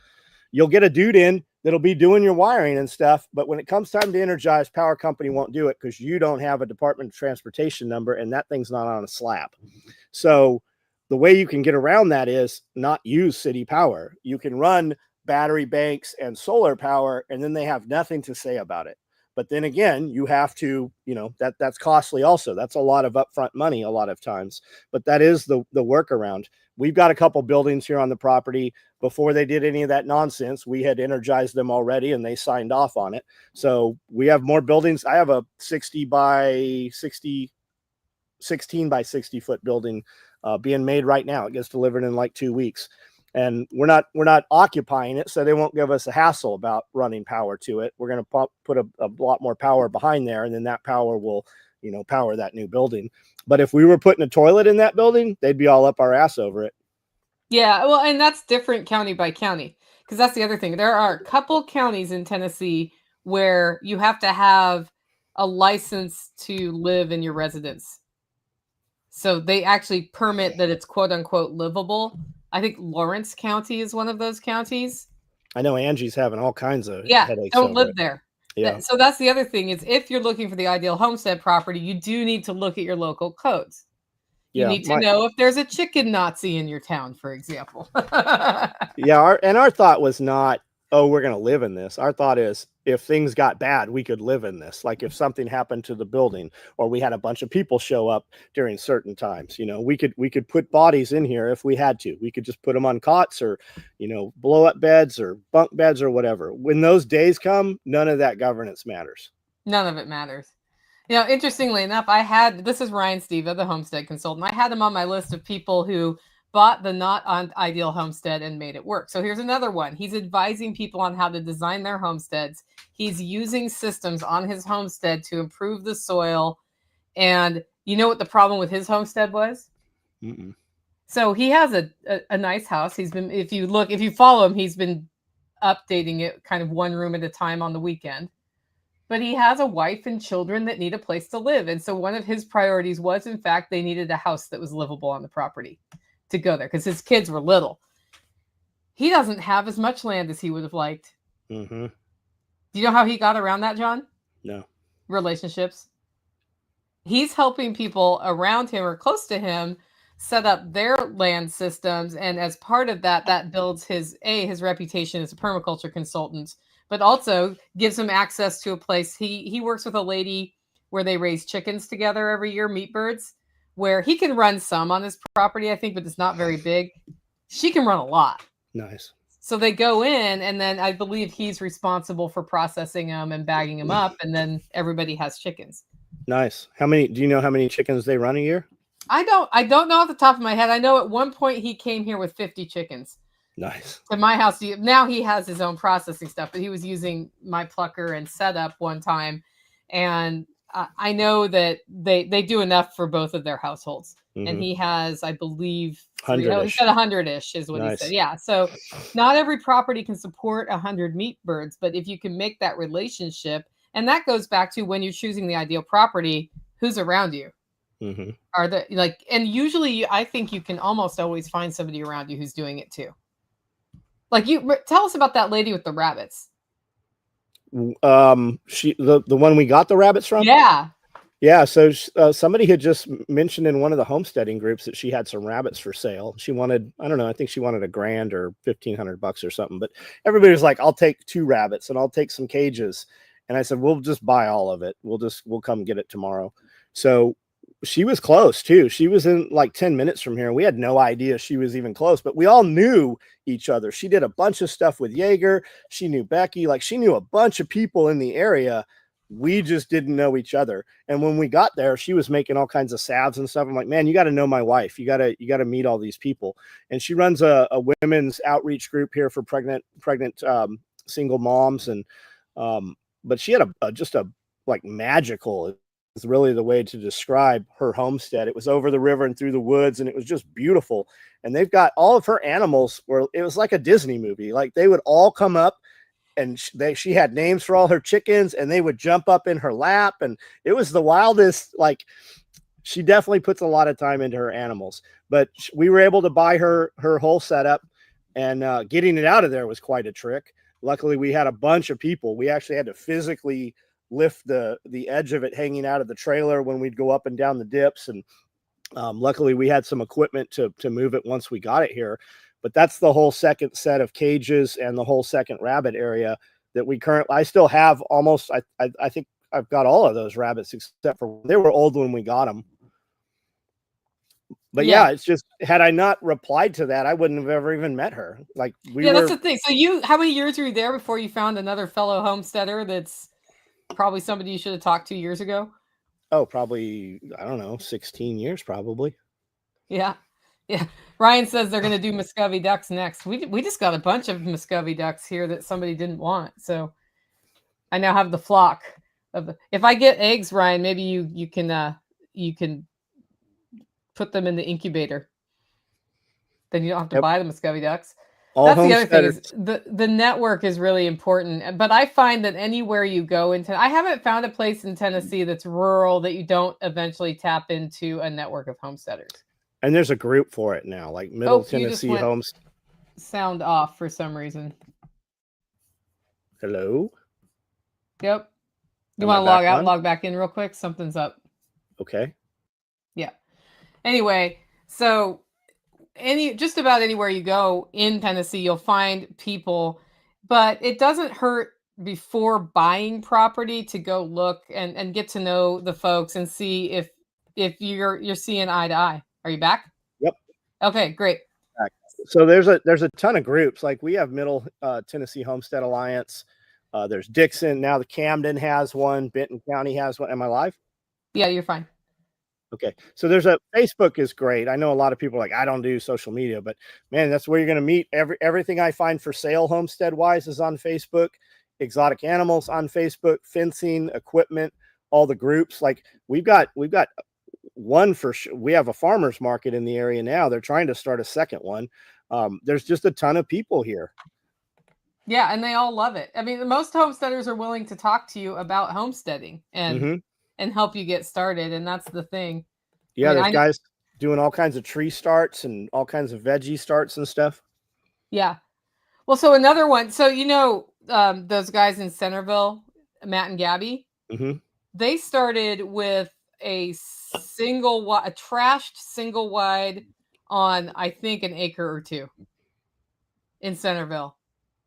S2: You'll get a dude in that'll be doing your wiring and stuff. But when it comes time to energize, power company won't do it because you don't have a Department of Transportation number and that thing's not on a slab. So the way you can get around that is not use city power. You can run battery banks and solar power, and then they have nothing to say about it. But then again, you have to, that's costly also. That's a lot of upfront money a lot of times. But that is the workaround. We've got a couple buildings here on the property. Before they did any of that nonsense, we had energized them already, and they signed off on it. So we have more buildings. I have a 60 by 60 16 by 60 foot building being made right now. It gets delivered in like 2 weeks. And we're not occupying it, so they won't give us a hassle about running power to it. We're going to put a lot more power behind there, and then that power will, power that new building. But if we were putting a toilet in that building, they'd be all up our ass over it.
S1: Yeah, well, and that's different county by county, because that's the other thing. There are a couple counties in Tennessee where you have to have a license to live in your residence. So they actually permit that it's quote unquote livable. I think Lawrence County is one of those counties.
S2: I know Angie's having all kinds of headaches.
S1: Don't live
S2: it.
S1: there.
S2: Yeah.
S1: So that's the other thing is if you're looking for the ideal homestead property, you do need to look at your local codes. You need to know if there's a chicken Nazi in your town, for example.
S2: Yeah, our thought was not, oh, we're going to live in this. Our thought is if things got bad, we could live in this. Like if something happened to the building or we had a bunch of people show up during certain times, we could put bodies in here if we had to. We could just put them on cots or, blow up beds or bunk beds or whatever. When those days come, none of that governance matters.
S1: None of it matters. Interestingly enough, this is Ryan Steva, the homestead consultant. I had him on my list of people who bought the not ideal homestead and made it work. So here's another one. He's advising people on how to design their homesteads. He's using systems on his homestead to improve the soil. And you know what the problem with his homestead was?
S2: Mm-mm.
S1: So he has a nice house. He's been, if you follow him, he's been updating it kind of one room at a time on the weekend. But he has a wife and children that need a place to live. And so one of his priorities was, in fact, they needed a house that was livable on the property to go there because his kids were little. He doesn't have as much land as he would have liked.
S2: Mm-hmm.
S1: Do you know how he got around that, John?
S2: No.
S1: Relationships. He's helping people around him or close to him set up their land systems. And as part of that, that builds his reputation as a permaculture consultant, but also gives him access to a place. He works with a lady where they raise chickens together every year, meat birds, where he can run some on his property, I think, but it's not very big. She can run a lot.
S2: Nice.
S1: So they go in, and then I believe he's responsible for processing them and bagging them up, and then everybody has chickens.
S2: Nice. Do you know how many chickens they run a year?
S1: I don't know off the top of my head. I know at one point he came here with 50 chickens.
S2: Nice.
S1: To my house. Now he has his own processing stuff, but he was using my plucker and setup one time. And I know that they do enough for both of their households. Mm-hmm. And he has, I believe,
S2: 100-ish.
S1: He said 100-ish is what
S2: Nice.
S1: he said. Yeah. So not every property can support 100 meat birds, but if you can make that relationship, and that goes back to when you're choosing the ideal property, who's around you?
S2: Mm-hmm.
S1: And usually I think you can almost always find somebody around you who's doing it too. Like tell us about that lady with the rabbits.
S2: The one we got the rabbits from? Yeah. So somebody had just mentioned in one of the homesteading groups that she had some rabbits for sale. She wanted, I don't know, I think she wanted $1,000 or $1,500 or something, but everybody was like, I'll take 2 rabbits and I'll take some cages. And I said, we'll just buy all of it. We'll come get it tomorrow. So she was close too. She was in like 10 minutes from here. We had no idea she was even close, but we all knew each other. She did a bunch of stuff with Jaeger. She knew Becky, like she knew a bunch of people in the area. We just didn't know each other. And when we got there, she was making all kinds of salves and stuff. I'm like, man, you got to know my wife. You got to meet all these people. And she runs a women's outreach group here for pregnant single moms. And, but she had just a like magical is really the way to describe her homestead. It was over the river and through the woods, and it was just beautiful. And they've got all of her animals where it was like a Disney movie. Like they would all come up, and she had names for all her chickens, and they would jump up in her lap, and it was the wildest. Like she definitely puts a lot of time into her animals. But we were able to buy her whole setup, and getting it out of there was quite a trick. Luckily, we had a bunch of people. We actually had to physically lift the edge of it hanging out of the trailer when we'd go up and down the dips. And luckily we had some equipment to move it once we got it here. But that's the whole second set of cages and the whole second rabbit area that I still have almost, I think I've got all of those rabbits except for they were old when we got them. But yeah, it's just, had I not replied to that, I wouldn't have ever even met her. Like
S1: that's the thing. So how many years were you there before you found another fellow homesteader that's probably somebody you should have talked to years ago?
S2: Oh, probably, I don't know, 16 years probably.
S1: Yeah. Yeah. Ryan says they're going to do Muscovy ducks next. We just got a bunch of Muscovy ducks here that somebody didn't want. So I now have the flock of the, if I get eggs, Ryan, maybe you can put them in the incubator. Then you don't have to
S2: Yep.
S1: buy the Muscovy ducks.
S2: All
S1: That's the other thing
S2: homesteaders.
S1: is the network is really important. But I find that anywhere you go into, I haven't found a place in Tennessee that's rural that you don't eventually tap into a network of homesteaders.
S2: And there's a group for it now, like Middle
S1: Oh, you just
S2: Tennessee
S1: went
S2: Homes.
S1: sound off for some reason.
S2: Hello?
S1: Yep. You
S2: Am I
S1: want to
S2: back
S1: log out,
S2: on?
S1: log back in real quick? Something's up.
S2: Okay.
S1: Yeah. Anyway, so just about anywhere you go in Tennessee, you'll find people, but it doesn't hurt before buying property to go look and get to know the folks and see if you're seeing eye to eye. Are you back?
S2: Yep.
S1: Okay, great.
S2: So there's a ton of groups. Like we have Middle Tennessee Homestead Alliance. There's Dixon. Now the Camden has one. Benton County has one. Am I live?
S1: Yeah, you're fine.
S2: Okay. So there's a Facebook is great. I know a lot of people are like, I don't do social media, but man, that's where you're going to meet everything I find for sale homestead wise is on Facebook. Exotic animals on Facebook, fencing, equipment, all the groups. Like we've got one for sure. We have a farmers market in the area now. They're trying to start a second one. There's just a ton of people here.
S1: Yeah, and they all love it. I mean, most homesteaders are willing to talk to you about homesteading and help you get started, and that's the thing.
S2: Yeah,
S1: I mean,
S2: there's guys doing all kinds of tree starts and all kinds of veggie starts and stuff.
S1: Yeah. Well, so another one. So those guys in Centerville, Matt and Gabby, they started with a trashed single wide on I think an acre or two in Centerville.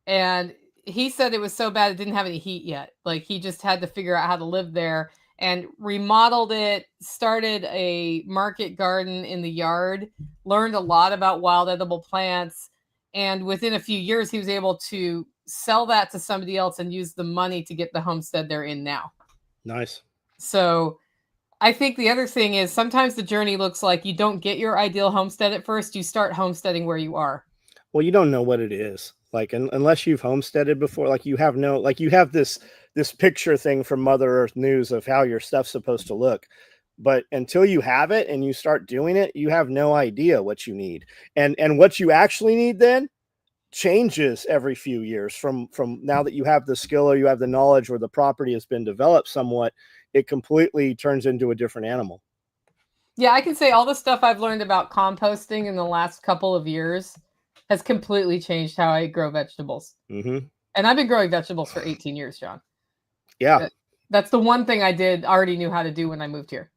S1: And he said it was so bad it didn't have any heat yet. Like he just had to figure out how to live there and remodeled it, started a market garden in the yard, learned a lot about wild edible plants. And within a few years, he was able to sell that to somebody else and use the money to get the homestead they're in now.
S2: Nice.
S1: So I think the other thing is sometimes the journey looks like you don't get your ideal homestead at first. You start homesteading where you are.
S2: Well, you don't know what it is. Like, unless you've homesteaded before, like you have this picture thing from Mother Earth News of how your stuff's supposed to look. But until you have it and you start doing it, you have no idea what you need. And what you actually need then changes every few years from now that you have the skill or you have the knowledge or the property has been developed somewhat, it completely turns into a different animal.
S1: Yeah, I can say all the stuff I've learned about composting in the last couple of years has completely changed how I grow vegetables. And I've been growing vegetables for 18 years, John.
S2: Yeah.
S1: That's the one thing I already knew how to do when I moved here.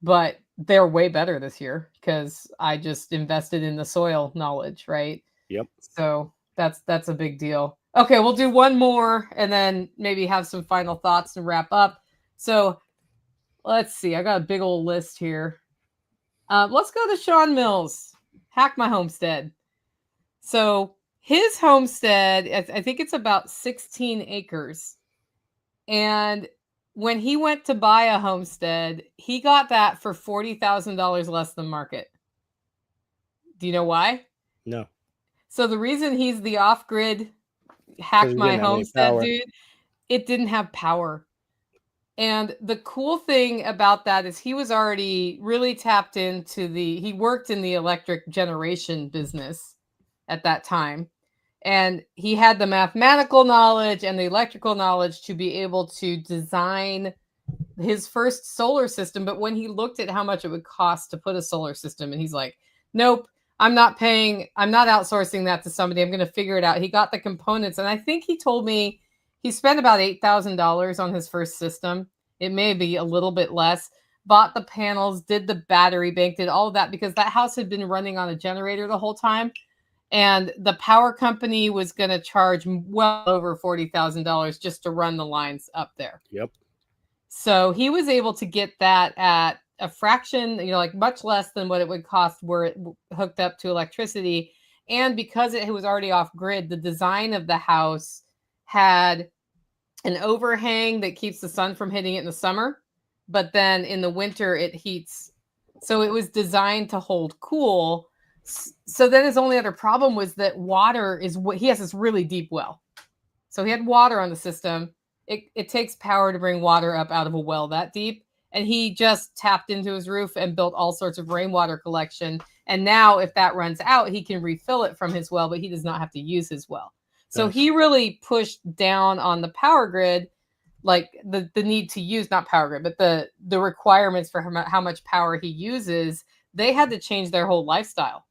S1: But they're way better this year because I just invested in the soil knowledge, right?
S2: Yep.
S1: So that's a big deal. Okay, we'll do one more and then maybe have some final thoughts and wrap up. So let's see. I got a big old list here. Let's go to Sean Mills. Hack My Homestead. So his homestead, I think it's about 16 acres. And when he went to buy a homestead, he got that for $40,000 less than market. Do you know why?
S2: No.
S1: So the reason he's the off-grid hack my homestead dude, it didn't have power. And the cool thing about that is he was already really tapped into he worked in the electric generation business at that time. And he had the mathematical knowledge and the electrical knowledge to be able to design his first solar system. But when he looked at how much it would cost to put a solar system, and he's like, nope, I'm not outsourcing that to somebody. I'm going to figure it out. He got the components. And I think he told me he spent about $8,000 on his first system. It may be a little bit less. Bought the panels, did the battery bank, did all of that because that house had been running on a generator the whole time. And the power company was going to charge well over $40,000 just to run the lines up there.
S2: Yep.
S1: So he was able to get that at a fraction, like much less than what it would cost were it hooked up to electricity. And because it was already off grid, the design of the house had an overhang that keeps the sun from hitting it in the summer. but then in the winter it heats. So it was designed to hold cool. So then his only other problem was that water is what he has this really deep well. So he had water on the system. It takes power to bring water up out of a well that deep. And he just tapped into his roof and built all sorts of rainwater collection. And now, if that runs out, he can refill it from his well, but he does not have to use his well. So
S2: Nice.
S1: he really pushed down on the power grid, like the need to use, not power grid, but the requirements for how much power he uses. They had to change their whole lifestyle,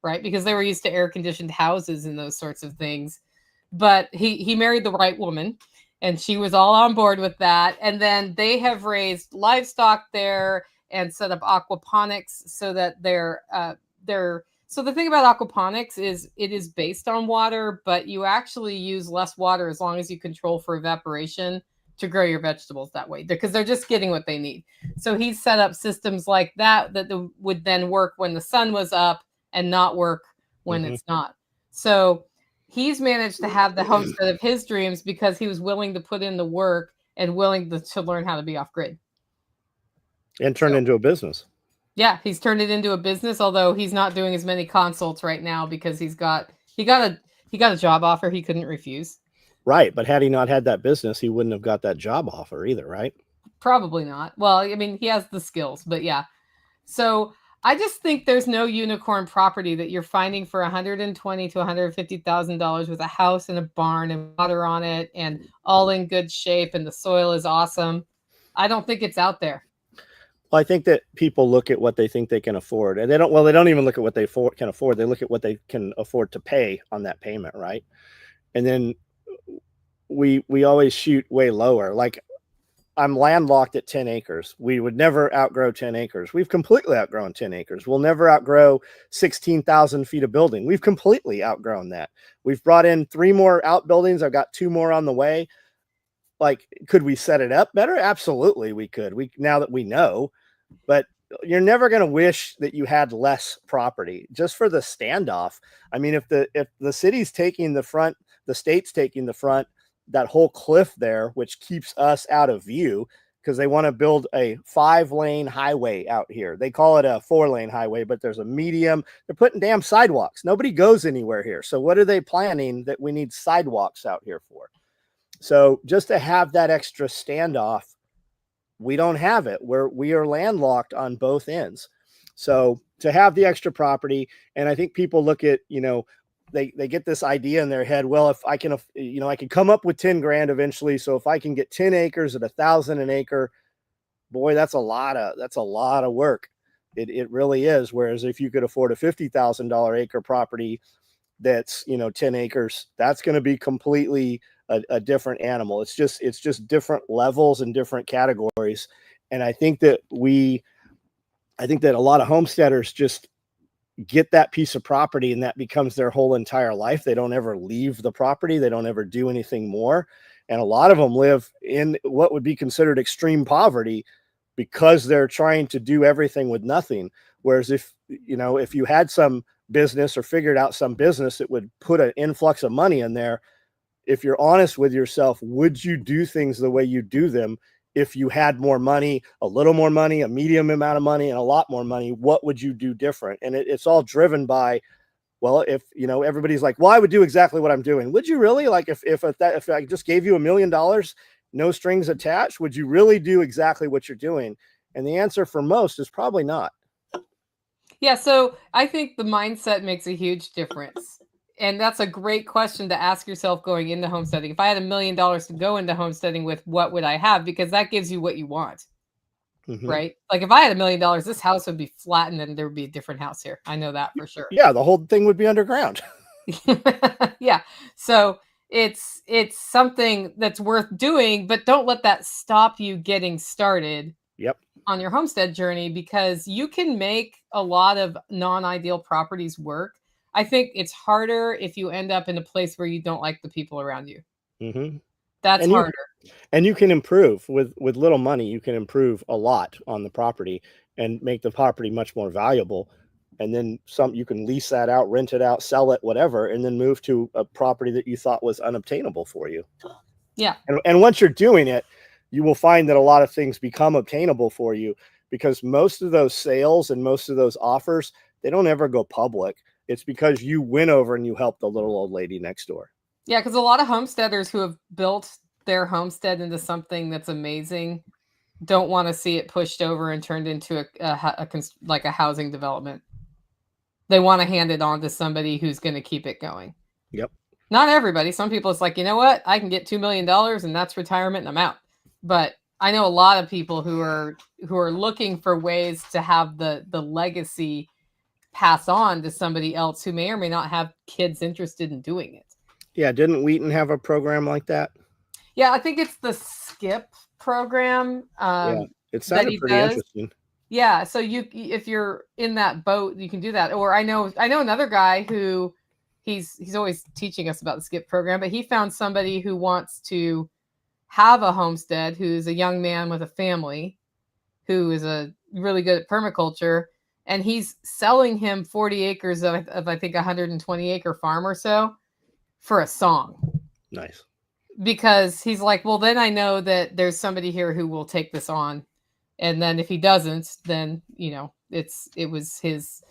S1: right? Because they were used to air conditioned houses and those sorts of things. But he married the right woman, and she was all on board with that. And then they have raised livestock there and set up aquaponics so that they're so the thing about aquaponics is it is based on water, but you actually use less water as long as you control for evaporation to grow your vegetables that way, because they're just getting what they need. So he set up systems like that would then work when the sun was up and not work when it's not. So he's managed to have the homestead of his dreams because he was willing to put in the work and willing to learn how to be off grid.
S2: And turn into a business.
S1: Yeah, he's turned it into a business, although he's not doing as many consults right now because he got a job offer he couldn't refuse.
S2: Right, but had he not had that business, he wouldn't have got that job offer either, right?
S1: Probably not. Well, I mean, he has the skills, but yeah. So I just think there's no unicorn property that you're finding for $120,000 to $150,000 with a house and a barn and water on it and all in good shape and the soil is awesome. I don't think it's out there.
S2: Well, I think that people look at what they think they can afford, and they don't even look at what they can afford. They look at what they can afford to pay on that payment, right? And then we always shoot way lower. Like, I'm landlocked at 10 acres. We would never outgrow 10 acres. We've completely outgrown 10 acres. We'll never outgrow 16,000 feet of building. We've completely outgrown that. We've brought in 3 more outbuildings. I've got 2 more on the way. Like, could we set it up better? Absolutely, we could. Now that we know, but you're never going to wish that you had less property just for the standoff. I mean, if the city's taking the front, the state's taking the front, that whole cliff there, which keeps us out of view because they want to build a 5-lane highway out here. They call it a 4-lane highway, but there's a medium. They're putting damn sidewalks. Nobody goes anywhere here. So what are they planning that we need sidewalks out here for? So just to have that extra standoff, we don't have it. We are landlocked on both ends. So to have the extra property, and I think people look at, they get this idea in their head. Well, if I can, I can come up with 10 grand eventually. So if I can get 10 acres at $1,000 an acre, boy, that's a lot of work. It really is. Whereas if you could afford a $50,000 acre property, that's 10 acres, that's going to be completely a different animal. It's just different levels and different categories. And I think that a lot of homesteaders just get that piece of property and that becomes their whole entire life. They don't ever leave the property. They don't ever do anything more. And a lot of them live in what would be considered extreme poverty because they're trying to do everything with nothing. Whereas if you had some business or figured out some business that would put an influx of money in there, if you're honest with yourself, would you do things the way you do them? If you had more money, a little more money, a medium amount of money, and a lot more money, what would you do different? And it's all driven by, well, if everybody's like, well, I would do exactly what I'm doing. Would you really? Like, if I just gave you $1 million, no strings attached, would you really do exactly what you're doing? And the answer for most is probably not.
S1: Yeah, so I think the mindset makes a huge difference. And that's a great question to ask yourself going into homesteading. If I had $1 million to go into homesteading with, what would I have? Because that gives you what you want, right? Like if I had $1 million, this house would be flattened and there would be a different house here. I know that for sure.
S2: Yeah, the whole thing would be underground.
S1: Yeah. So it's something that's worth doing, but don't let that stop you getting started.
S2: Yep.
S1: On your homestead journey, because you can make a lot of non-ideal properties work. I think it's harder if you end up in a place where you don't like the people around you. That's harder.
S2: And you can improve with little money. You can improve a lot on the property and make the property much more valuable. And then you can lease that out, rent it out, sell it, whatever, and then move to a property that you thought was unobtainable for you.
S1: Yeah.
S2: And once you're doing it, you will find that a lot of things become obtainable for you, because most of those sales and most of those offers, they don't ever go public. It's because you went over and you helped the little old lady next door.
S1: Yeah, because a lot of homesteaders who have built their homestead into something that's amazing don't want to see it pushed over and turned into like a housing development. They want to hand it on to somebody who's going to keep it going.
S2: Yep.
S1: Not everybody. Some people, it's like, you know what? I can get $2 million and that's retirement and I'm out. But I know a lot of people who are looking for ways to have the legacy pass on to somebody else who may or may not have kids interested in doing it.
S2: Yeah. Didn't Wheaton have a program like that?
S1: Yeah, I think it's the SKIP program.
S2: Yeah, it sounded pretty interesting.
S1: Yeah, so if you're in that boat, you can do that. Or I know another guy who he's always teaching us about the SKIP program, but he found somebody who wants to have a homestead, who's a young man with a family, who is a really good at permaculture, and he's selling him 40 acres of I think 120 acre farm or so for a song.
S2: Nice.
S1: Because he's like, well, then I know that there's somebody here who will take this on. And then if he doesn't, then, you know, it was his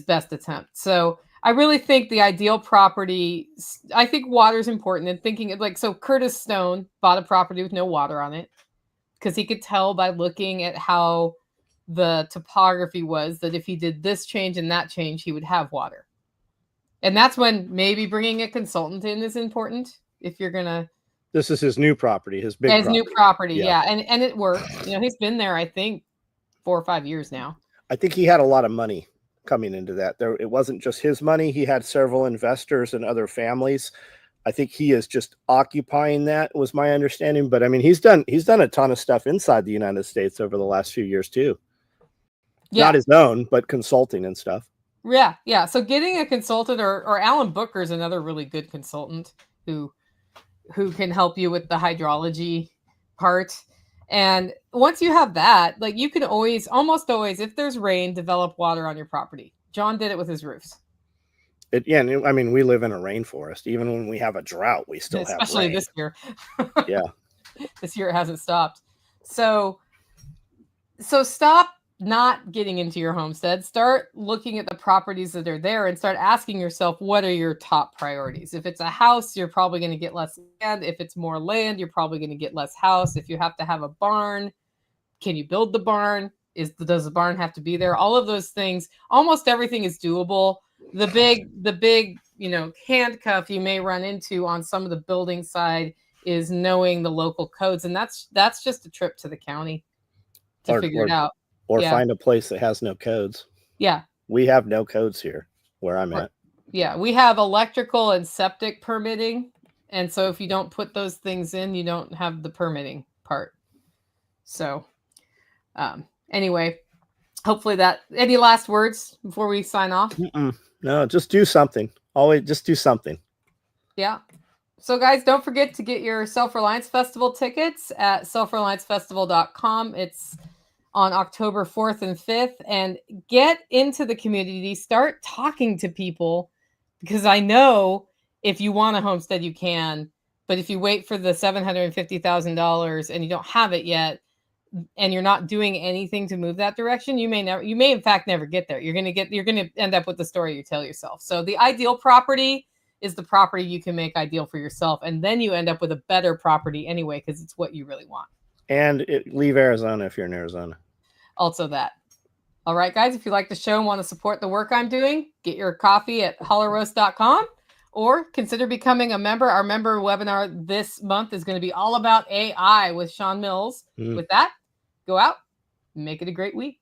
S1: best attempt. So I really think the ideal property, I think water is important, and thinking of like, so Curtis Stone bought a property with no water on it because he could tell by looking at how the topography was that if he did this change and that change, he would have water. And that's when maybe bringing a consultant in is important. If you're gonna,
S2: this is his new property, his big
S1: new property, yeah. And it worked. You know, he's been there, I think, 4 or 5 years now.
S2: I think he had a lot of money coming into that. It wasn't just his money. He had several investors and other families. I think he is just occupying that, was my understanding. But I mean, he's done a ton of stuff inside the United States over the last few years too. Yeah. Not his own, but consulting and stuff.
S1: Yeah, yeah. So getting a consultant, or Alan Booker is another really good consultant who can help you with the hydrology part. And once you have that, like, you can almost always, if there's rain, develop water on your property. John did it with his roofs.
S2: Yeah, I mean, we live in a rainforest. Even when we have a drought, we still have rain.
S1: Especially this year.
S2: Yeah.
S1: This year it hasn't stopped. So stop not getting into your homestead. Start looking at the properties that are there and start asking yourself, what are your top priorities? If it's a house, you're probably going to get less land. If it's more land, you're probably going to get less house. If you have to have a barn, can you build the barn? Does the barn have to be there? All of those things, almost everything is doable. The big, you know, handcuff you may run into on some of the building side is knowing the local codes. And that's just a trip to the county to figure it out.
S2: Or find a place that has no codes.
S1: Yeah.
S2: We have no codes here where I'm at.
S1: Yeah. We have electrical and septic permitting. And so if you don't put those things in, you don't have the permitting part. So anyway, hopefully any last words before we sign off?
S2: No, just do something. Always just do something.
S1: Yeah. So guys, don't forget to get your Self-Reliance Festival tickets at selfreliancefestival.com. It's on October 4th and 5th, and get into the community, start talking to people, because I know if you want a homestead, you can, but if you wait for the $750,000 and you don't have it yet, and you're not doing anything to move that direction, you may in fact never get there. You're going to end up with the story you tell yourself. So the ideal property is the property you can make ideal for yourself. And then you end up with a better property anyway, because it's what you really want. And leave Arizona if you're in Arizona. Also that. All right, guys, if you like the show and want to support the work I'm doing, get your coffee at hollerroast.com or consider becoming a member. Our member webinar this month is going to be all about AI with Sean Mills. With that, go out and make it a great week.